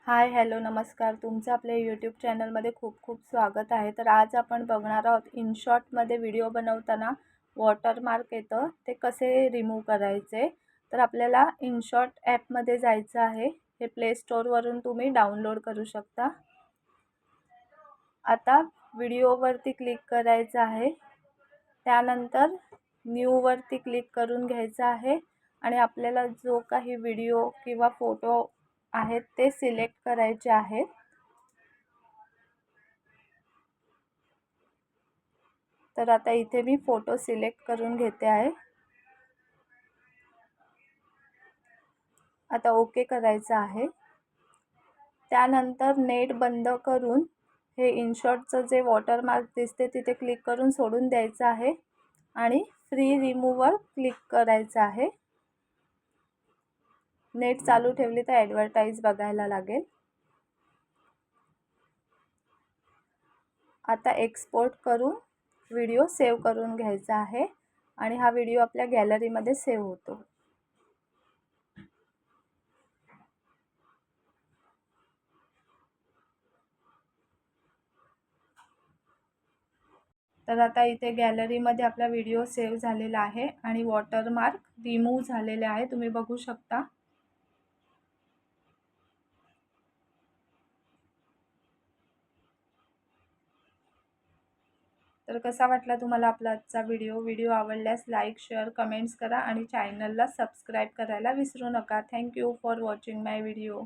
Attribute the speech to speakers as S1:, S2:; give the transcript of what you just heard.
S1: Hi hello नमस्कार. तुमचं आपल्या यूट्यूब चॅनलमध्ये खूप खूप स्वागत आहे. तर आज आपण बघणार आहोत इनशॉटमध्ये व्हिडिओ बनवताना वॉटरमार्क येतं ते कसे रिमूव्ह करायचे. तर आपल्याला इनशॉट ॲपमध्ये जायचं आहे. हे प्ले स्टोअरवरून तुम्ही डाउनलोड करू शकता. आता व्हिडिओवरती क्लिक करायचं आहे. त्यानंतर न्यूवरती क्लिक करून घ्यायचं आहे आणि आपल्याला जो काही व्हिडिओ किंवा फोटो आहेत ते सिलेक्ट करायचे आहेत. तर आता इथे मी फोटो सिलेक्ट करून घेते आहे. आता ओके करायचं आहे. त्यानंतर नेट बंद करून हे इनशॉटचं जे वॉटरमार्क दिसते तिथे क्लिक करून सोडून द्यायचं आहे आणि फ्री रिमूव्हवर क्लिक करायचं आहे. नेट चालू ठेवली तर ॲडव्हर्टाईज बघायला लागेल. आता एक्सपोर्ट करून व्हिडिओ सेव्ह करून घ्यायचा आहे आणि हा व्हिडिओ आपल्या गॅलरीमध्ये सेव्ह होतो. तर आता इथे गॅलरीमध्ये आपला व्हिडिओ सेव्ह झालेला आहे आणि वॉटरमार्क रिमूव्ह झालेले आहे, तुम्ही बघू शकता. तर कसा वाटला तुम्हाला आपला आजचा व्हिडिओ आवडल्यास लाईक शेअर कमेंट्स करा आणि चॅनलला सबस्क्राईब करायला विसरू नका. Thank you for watching my video.